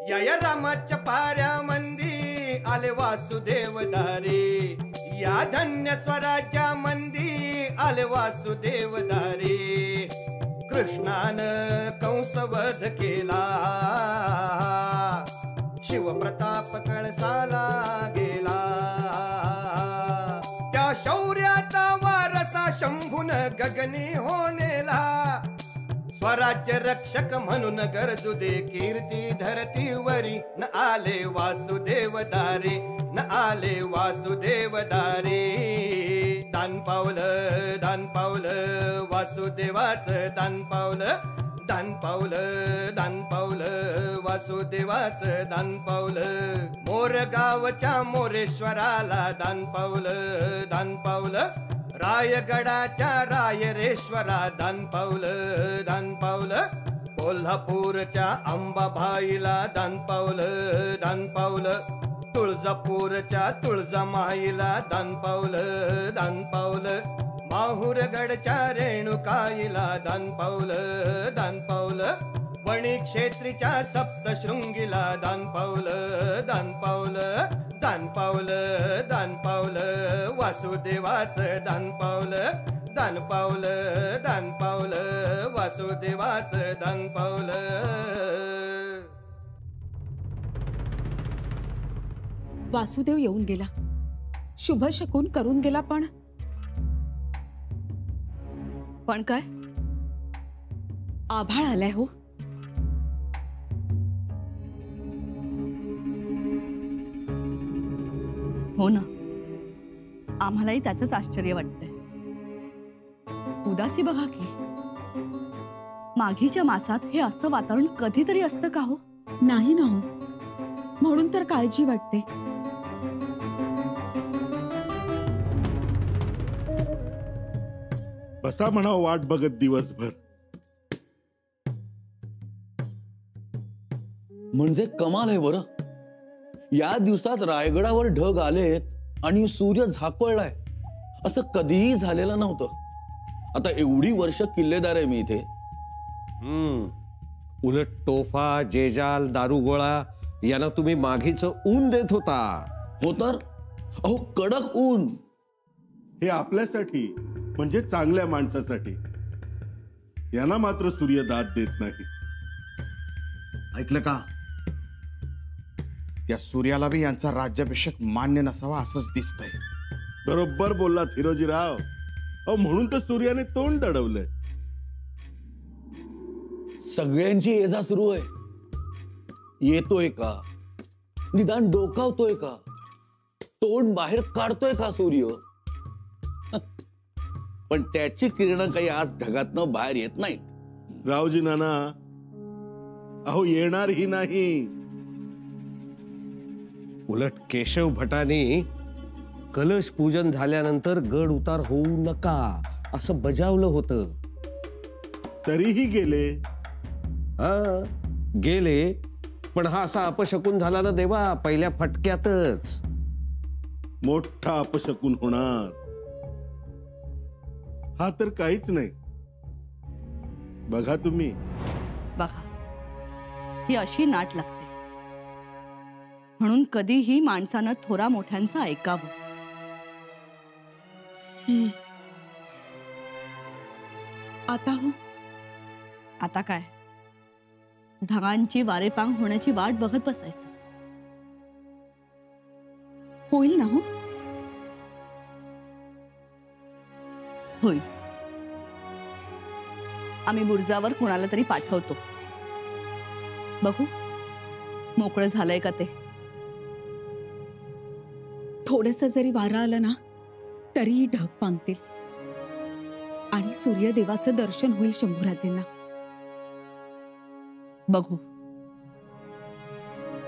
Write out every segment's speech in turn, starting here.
या रामाच्या पाऱ्यामंदी आले वासुदेव दारे, या धन्य स्वराज्या मंदी आले वासुदेव दारे. कृष्णान कंसवध केला, शिवप्रताप कळसाला गेला. त्या शौर्याचा वारसा शंभून गगनी होनेला. स्वराज्य रक्षक म्हणून गरजू दे कीर्ती धरतीवरी. न आले वासुदेव दारे, न आले वासुदेव दारे. दान पावलं वासुदेवाचं दान पावलं. दान पावलं वासुदेवाचं दान पावलं. मोरगावच्या मोरेश्वराला दान पावलं. रायगडाच्या रायरेश्वरा दान पावलं. कोल्हापूरच्या अंबाबाईला दान पावलं. तुळजापूरच्या तुळजामाईला दान पावलं. माहुरगडच्या रेणुकाईला दान पावलं. वणी क्षेत्रीच्या सप्तशृंगीला दान पावलं. वासुदेवाचं दान पावलं. वासुदेवाचं दान पावलं. वासुदेव येऊन गेला, शुभ शकून करून गेला. पण काय आभाळ आलाय हो. हो ना, आम्हालाही त्याचंच आश्चर्य वाटतंय. उदासी बघा की, माघीच्या मासात हे असं वातावरण कधीतरी असतं का हो? नाही ना हो, म्हणून तर काळजी वाटते. बसा म्हणावं वाट बघत दिवसभर. म्हणजे कमाल आहे बरं. या दिवसात रायगडावर ढग आलेत आणि सूर्य झाकळलाय, असं कधीही झालेलं नव्हतं. आता एवढी वर्ष किल्लेदार आहे मी इथे. उलट तोफा, जेजाल, दारुगोळा यांना तुम्ही माघीचं ऊन देत होता. हो तर, अहो कडक ऊन. हे आपल्यासाठी म्हणजे चांगल्या माणसासाठी. यांना मात्र सूर्य दाद देत नाही. ऐकलं का? त्या सूर्याला बी यांचा राज्याभिषेक मान्य नसावा असंच दिसतंय. बरोबर बोललात हिरोजीराव. अहो म्हणून तर सूर्याने तोंड दडवलंय. सगळ्यांची येजा सुरू आहे. येतोय का? निदान डोकावतोय का? तोंड बाहेर काढतोय का सूर्य? पण त्याची किरणं काही आज ढगातनं बाहेर येत नाहीत. रावजी नाना, अहो येणारही नाही. उलट केशव भटांनी कलश पूजन झाल्यानंतर गड उतार होऊ नका असं बजावलं होतं. तरीही गेले. गेले, पण हा असा अपशकुन झाला ना देवा, पहिल्या फटक्यातच. मोठा अपशकुन होणार. हा तर काहीच नाही. बघा तुम्ही. बघा, ही अशी नाट लागते. म्हणून कधीही माणसानं थोरा मोठ्यांचं ऐकावं. आता हो, आता काय, ढगांची वारेपांग होण्याची वाट बघत बसायचं. होईल ना हो. होईल. आम्ही बुर्जावर कोणाला तरी पाठवतो. बघू मोकळं झालंय का ते. थोडंसं जरी वारं आलं ना तरीही ढग पांगतील आणि सूर्यदेवाचं दर्शन होईल शंभूराजेंना. बघू.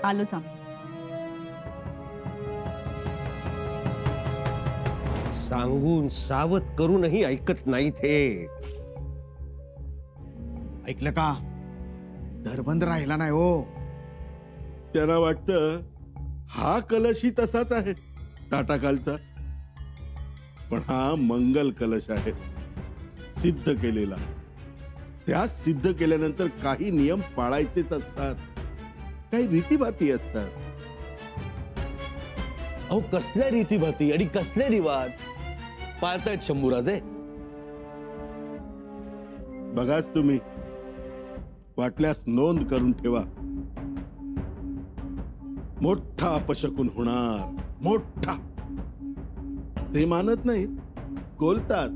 आलोच आम्ही. सांगून सावध करूनही ऐकत नाहीत हे. ऐकलं का? दरबंद राहिला नाही हो. त्यांना वाटतं हा कलशही तसाच आहे ताटाखालचा, पण हा मंगल कलश आहे, सिद्ध केलेला. त्या सिद्ध केल्यानंतर काही नियम पाळायचेच असतात. काही रीतीभाती असतात. अहो कसल्या रीतीभाती आणि कसले रिवाज पाळतायत शंभूराजे? बघाच तुम्ही, वाटल्यास नोंद करून ठेवा. मोठा अपशकुन होणार, मोठा. ते मानत नाहीत, बोलतात.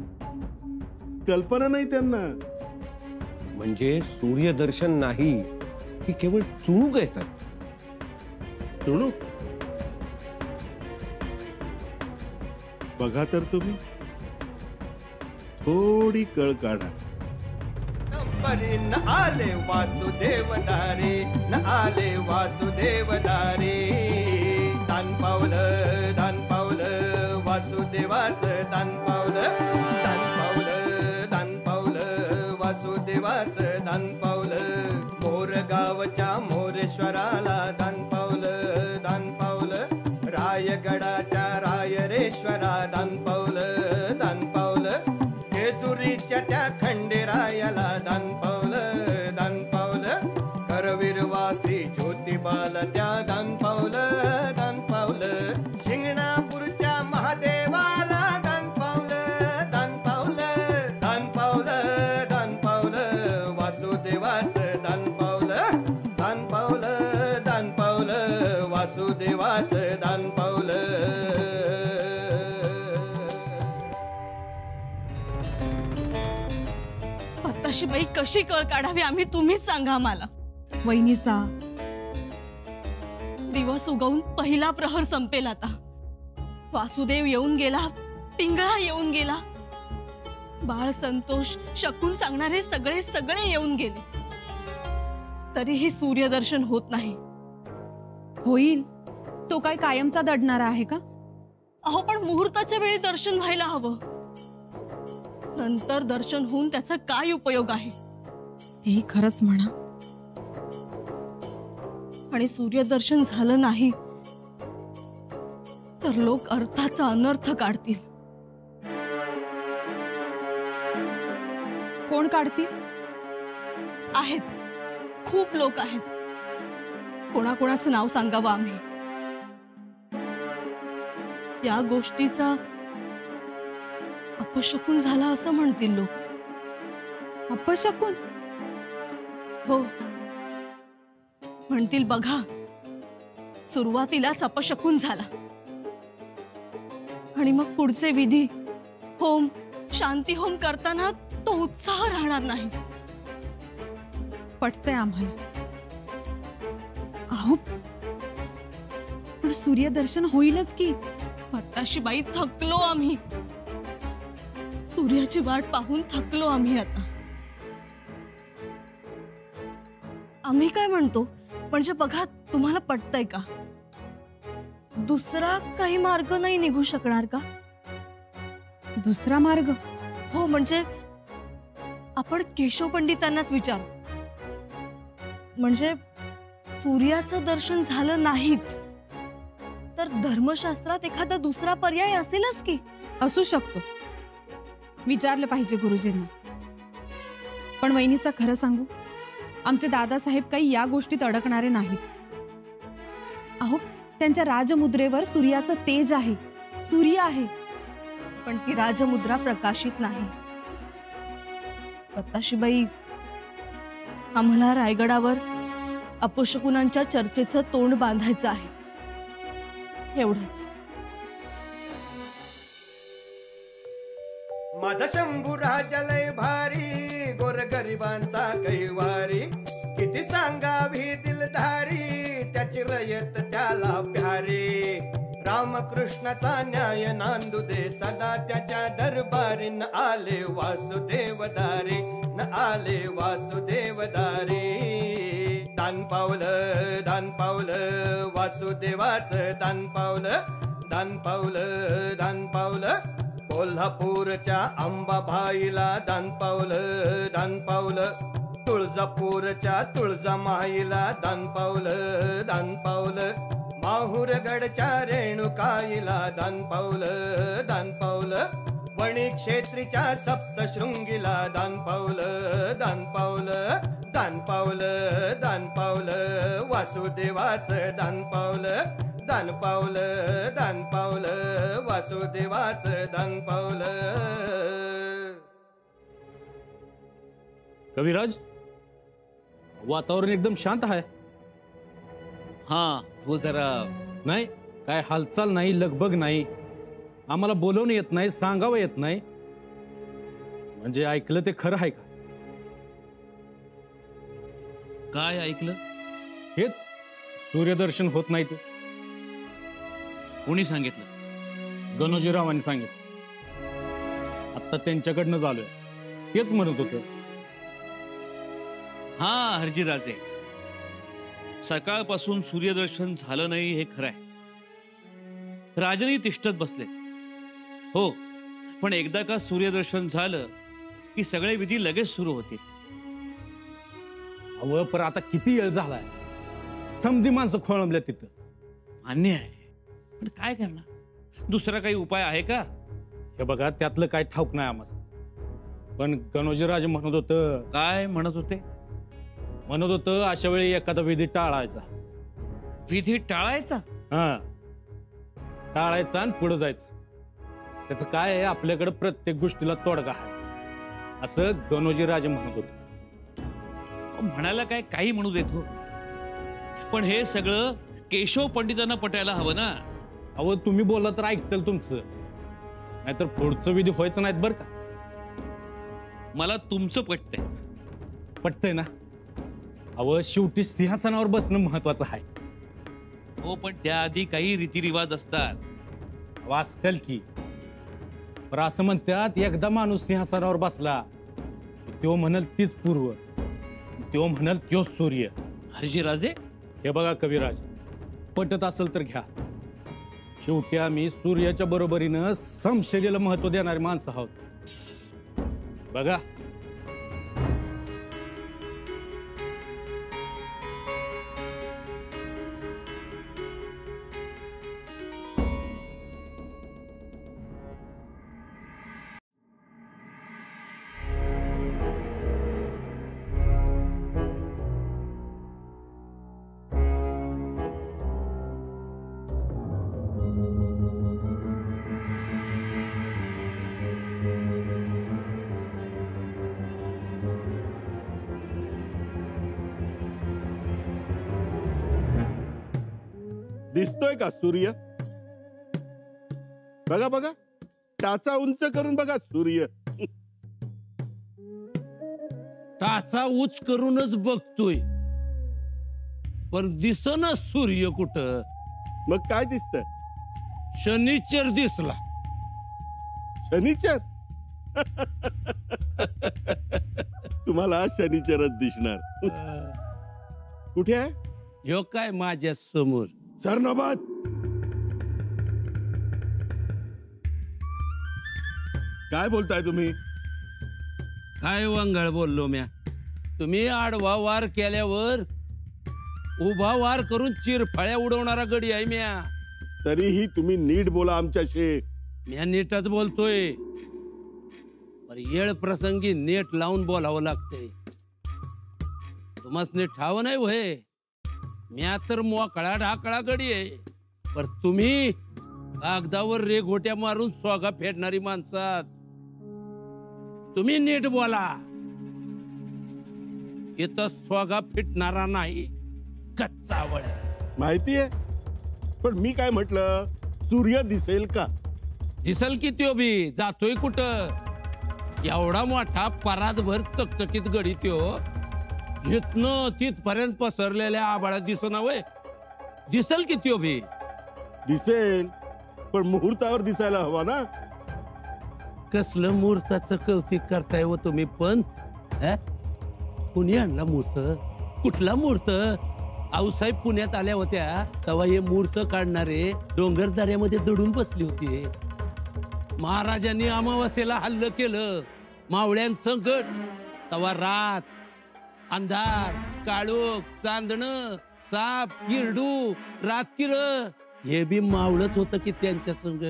कल्पना नाही त्यांना. म्हणजे सूर्यदर्शन नाही, ही केवळ चुणूक येतात. चुणूक? बघा तर तुम्ही, थोडी कळ काढा. परी न आले वासुदेव दारे, न आले वासुदेव दारे. दान पावलं वासुदेवाचं दान पावलं. दान पावलं वासुदेवाचं दान पावलं. मोरगावच्या मोरेश्वराला दान पावलं. रायगडाच्या रायरेश्वरा दान पावलं. जेजुरीच्या त्या खंडेरायाला दान पावलं. करवीरवासी ज्योतिबाला त्या दान पावलं. शिंगणापूरच्या महादेवाला दान पावलं. वासुदेवाचं दान पावलं. वासुदेवाचं दान पावलं. आताशी बाई कशी कळ काढावी आम्ही, तुम्हीच सांगा आम्हाला. वहिनीचा दिवस उगवून पहिला प्रहर संपेल आता. वासुदेव येऊन गेला, पिंगळा येऊन गेला, बाळ संतोष, शकून सांगणारे सगळे येऊन गेले. तरीही सूर्यदर्शन होत नाही. होईल, तो काय कायमचा दडणारा आहे का? अहो पण मुहूर्ताच्या वेळी दर्शन व्हायला हवं. नंतर दर्शन होऊन त्याचा काय उपयोग आहे? तेही खरंच म्हणा. आणि सूर्यदर्शन झालं नाही तर लोक अर्थाचा अनर्थ काढतील. कोण काढतील? आहेत, खूप लोक आहेत. कोणाकोणाचं नाव सांगावं आम्ही? या गोष्टीचा अपशकुन झाला असं म्हणतील लोक. अपशकुन? हो, म्हणतील बघा, सुरुवातीलाच अपशकुन झाला आणि मग पुढचे विधी, होम, शांती होम करताना तो उत्साह राहणार नाही. पटतंय आम्हाला. अहो पण सूर्यदर्शन होईलच की. आताशी बाई थकलो आम्ही. सूर्याची वाट पाहून थकलो आम्ही आता. आम्ही काय म्हणतो म्हणजे बघा, तुम्हाला पटतंय का? दुसरा काही मार्ग नाही निघू शकणार का? दुसरा मार्ग? हो, म्हणजे आपण केशव पंडितांनाच विचारू. म्हणजे सूर्याचं दर्शन झालं नाहीच तर धर्मशास्त्रात एखादा दुसरा पर्याय असेलच की. असू शकतो, विचारलं पाहिजे गुरुजींना. पण वहिनीचा खरं सांगू, आमचे दादासाहेब काही या गोष्टीत अडकणारे नाहीत. अहो त्यांच्या राजमुद्रेवर सूर्याचं तेज आहे, सूर्य आहे. पण ती राजमुद्रा प्रकाशित नाही. आताशीबाई, आम्हाला रायगडावर अपशकुनांच्या चर्चेचं तोंड बांधायचं आहे, एवढंच. माझा शंभू राजा लय भारी, गोरगरिबांचा कैवारी. किती सांगावी दिलधारी, त्याची रयत त्याला प्यारी. रामकृष्णाचा न्याय नांदू दे सदा त्याच्या दरबारी. न आले वासुदेव दारे, न आले वासुदेव दारे. दान पावलं वासुदेवाचं दान पावलं. कोल्हापूरच्या अंबाबाईला दान पावलं. तुळजापूरच्या तुळजामाईला दान पावलं. माहुरगडच्या रेणुकाईला दान पावलं. वणी क्षेत्रीच्या सप्तशृंगीला दान पावलं. दान पावलं वासुदेवाचं दान पावलं वासुदेवाचं दान पावलं. कविराज, वातावरण एकदम शांत आहे. हाँ वो जरा नाही काय हालचाल नाही, लगबग नाही. आम्हाला बोलवणं येत नाही, सांगावं येत नाही. म्हणजे ऐकलं ते खरं आहे का? काय ऐकलं? हेच सूर्यदर्शन होत नाही ते. कोणी सांगितलं? गणोजीरावांनी सांगितलं. आता त्यांच्याकडनं आलोय. तेच म्हणत होतं. हा हरजीराजे, सकाळपासून सूर्यदर्शन झालं नाही हे खरं आहे. राजनी तिष्ठत बसले. हो, पण एकदा का सूर्यदर्शन झालं की सगळे विधी लगेच सुरू होतील. अव पर आता किती वेळ झालाय, समधी माणसं खोळंबल्या तिथं. मान्य आहे, पण काय करणार? दुसरा काही उपाय आहे का? हे बघा, त्यातलं काय ठाऊक नाही आम्हाला. पण गणोजीराज म्हणत होतं. काय म्हणत होते? म्हणत होतं अशा वेळी एखादा विधी टाळायचा. विधी टाळायचा? हा, टाळायचा आणि पुढे जायचं. त्याचं काय आहे, आपल्याकडे प्रत्येक गोष्टीला तोडगा आहे असं गणोजीराजे म्हणत होते. म्हणायला काय काही म्हणू देत हो, पण हे सगळं केशव पंडितांना पटायला हवं ना. अहो तुम्ही बोलला तर ऐकतील तुमचं, नाहीतर पुढचं विधी व्हायचं नाहीत बरं का. मला तुमचं पटतंय. पटतंय ना? अहो शेवटी सिंहासनावर बसणं महत्वाचं आहे. हो, पण त्याआधी काही रीतिरिवाज असतात. वाचतील की. पण असं म्हणतात, एकदा माणूस सिंहासनावर बसला तो म्हणल तीच पूर्व, तो म्हणल तो सूर्य. हरजीराजे, हे बघा कविराज, पटत असेल तर घ्या. शेवटी आम्ही सूर्याच्या बरोबरीनं समशैलीला महत्व देणारी माणसं आहोत. बघा, दिसतोय का सूर्य? बघा बघा, टाचा उंच करून बघा सूर्य. टाचा उच करूनच बघतोय, पण दिसना सूर्य कुठं. मग काय दिसतंय? शनिचर दिसला. शनिचर? तुम्हाला शनिचरच दिसणार. कुठे आहे? ह्यो काय माझ्या समोर. सरनोबत, काय बोलताय तुम्ही? काय वंगाळ बोललो म्या? तुम्ही आडवा वार केल्यावर उभा वार करून चिरफाळ्या उडवणारा गडी आहे म्या. तरीही तुम्ही नीट बोला आमच्याशी. म्या नीटच बोलतोय, पर येळ प्रसंगी नेट लावून बोलावं लागतंय. तुम्हाला ठाव नाही होय, म्या तर मोकळा ढाकळा गडी आहे. पर तुम्ही कागदावर रेघोट्या मारून स्वागा फेडणारी माणसात. तुम्ही नीट बोला. इथं स्वागा फिटणारा नाही, कच्चा वळ. माहितीये, पण मी काय म्हटलं, सूर्य दिसेल का? दिसल की त्यो बी. जातोय कुठं? एवढा मोठा परातभर चकचकीत गडी त्यो इथनं तिथपर्यंत पसरलेल्या आबाळात दिसना वय. दिसल की त्यो बी. दिसेल, पण मुहूर्तावर दिसायला हवा ना. कसलं मुहूर्ताचं कौतिक करताय व तुम्ही पण? कुणी आणला मुहूर्त? कुठला मुहूर्त? आऊसाहेब पुण्यात आल्या होत्या तेव्हा हे मुहूर्त काढणारे डोंगरदऱ्यामध्ये दडून बसले होते. महाराजांनी अमावास्येला हल्लं केलं मावळ्यांसंकट. तेव्हा रात, अंधार, काळोख, चांदणं, साप, किरडू, रातकिर हे बी मावळच होतं की त्यांच्या संग.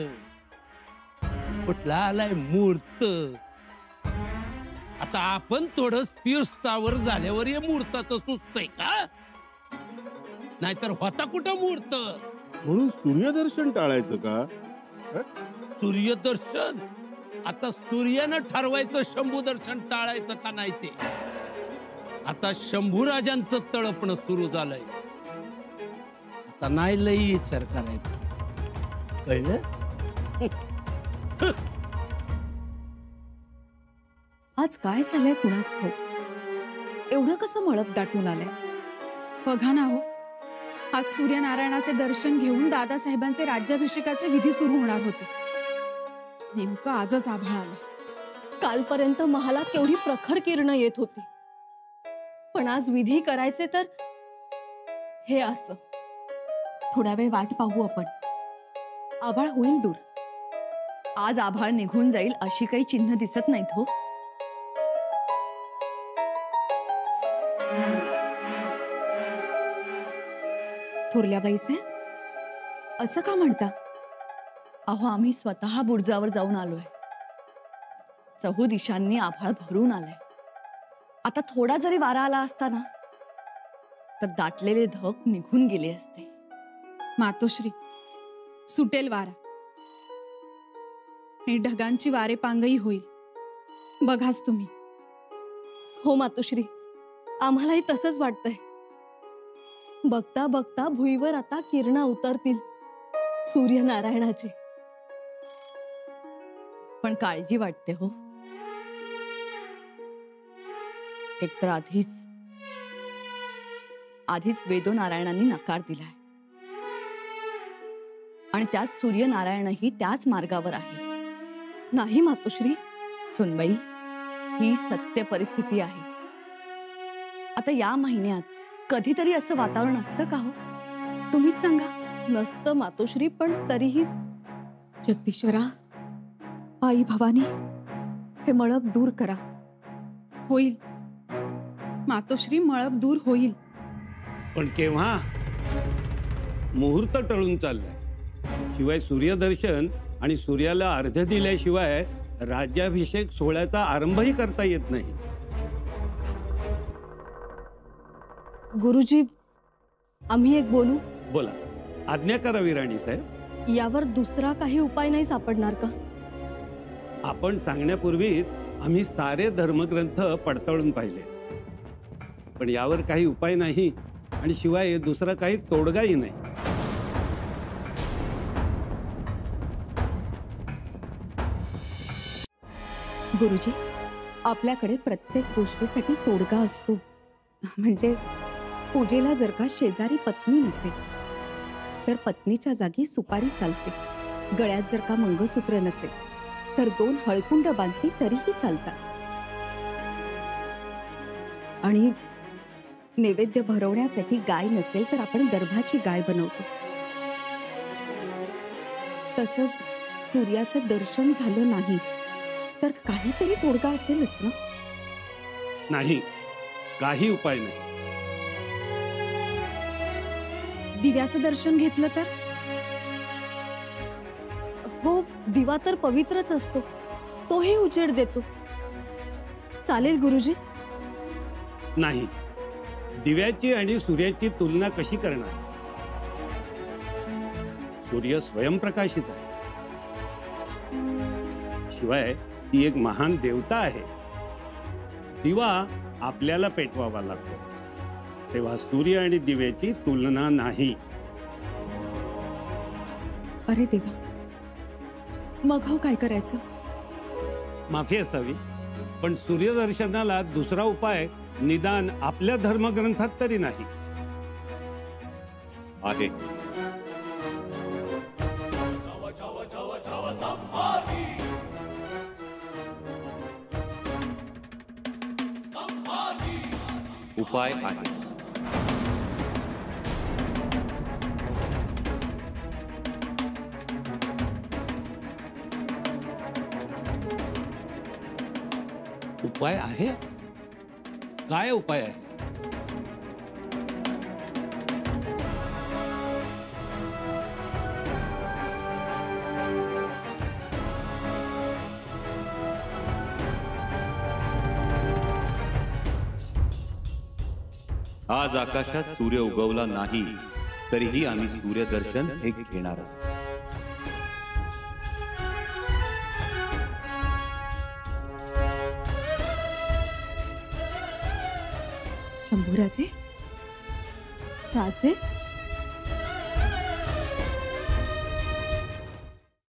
कुठला आलाय मूर्त? आता आपण थोडं स्थिर स्थावर झाल्यावर हे मुहूर्ताचं सुचतंय का? नाहीतर होता कुठं मुहूर्त? म्हणून सूर्यदर्शन टाळायचं का? सूर्यदर्शन आता सूर्यानं ठरवायचं शंभू दर्शन टाळायचं का नाही ते. आता शंभूराजांचं तळपणं सुरू झालंय. आता नाही लई विचार करायचा, कळलं? आज काय झालंय कुणास ठाऊक? एवढं कसं मळप दाटून आलंय? बघा ना हो, आज सूर्यनारायणाचे दर्शन घेऊन दादासाहेबांचे राज्याभिषेकाचे विधी सुरू होणार होते. नेमकं आजच आभाळ आलं. कालपर्यंत महालात केवढी प्रखर किरणं येत होती, पण आज विधी करायचे तर हे असं. थोडा वेळ वाट पाहू आपण, आभाळ होईल दूर. आज आभाळ निघून जाईल अशी काही चिन्ह दिसत नाहीत हो. थोरल्याबाई साहेब, असं का म्हणता? अहो, आम्ही स्वतः बुर्जावर जाऊन आलोय. चहू दिशांनी आभाळ भरून आलंय. आता थोडा जरी वारा आला असता ना, तर दाटलेले धग निघून गेले असते. मातोश्री, सुटेल वारा आणि ढगांची वारे पांगई होईल. बघाच तुम्ही. हो मातोश्री, आम्हालाही तसंच वाटतंय. बघता बघता भुईवर आता किरणं उतरतील सूर्यनारायणाचे. पण काळजी वाटते हो. एकतर आधीच वेदोनारायणांनी नकार दिलाय आणि त्यात सूर्यनारायणही त्याच मार्गावर आहे. नाही मातोश्री, सुनबाई, ही सत्य परिस्थिती आहे. आता या महिन्यात कधीतरी असं वातावरण असतं का हो? तुम्हीच सांगा. नसतं मातोश्री, पण तरीही. जगदीश्वरा, आई भवानी, हे मळप दूर करा. होईल मातोश्री, मळप दूर होईल. पण केव्हा? मुहूर्त टळून चाललाय. शिवाय सूर्यदर्शन आणि सूर्याला अर्घ्य दिल्याशिवाय राज्याभिषेक सोहळ्याचा आरंभही करता येत नाही. गुरुजी, आम्ही एक बोलू? बोला, आज्ञा करावी राणी साहेब. यावर दुसरा काही उपाय नाही सापडणार का? आपण सांगण्यापूर्वीच आम्ही सारे धर्मग्रंथ पडताळून पाहिले, पण यावर काही उपाय नाही आणि शिवाय दुसरा काही तोडगाही नाही. गुरुजी, आपल्याकडे प्रत्येक गोष्टीसाठी तोडगा असतो. म्हणजे पूजेला जर का शेजारी पत्नी नसेल तर पत्नीच्या जागी सुपारी चालते. गळ्यात जर का मंगळसूत्र नसेल तर 2 हळकुंड बांधली तरीही चालतात. आणि नैवेद्य भरवण्यासाठी गाय नसेल तर आपण दर्भाची गाय बनवतो. तसंच सूर्याचं दर्शन झालं नाही तर काहीतरी तोडगा असेलच ना? नाही, काही उपाय नाही. दिव्याचं दर्शन घेतलं तर? हो, दिवा तर पवित्रच असतो, तोही उजेड देतो. चालेल गुरुजी? नाही, दिव्याची आणि सूर्याची तुलना कशी करणार? सूर्य स्वयंप्रकाशित आहे. शिवाय ती एक महान देवता आहे. दिवा आपल्याला पेटवावा लागतो, तेव्हा सूर्य आणि दिव्याची तुलना नाही. अरे देवा, मग हो काय करायचं? माफी असावी, पण सूर्यदर्शनाला दुसरा उपाय निदान आपल्या धर्मग्रंथात तरी नाही आहे. उपाय आहे. उपाय आहे? काय उपाय आहे? आज आकाशात सूर्य उगवला नाही तरीही आम्ही सूर्यदर्शन हे घेणारच. शंभूराजे राजे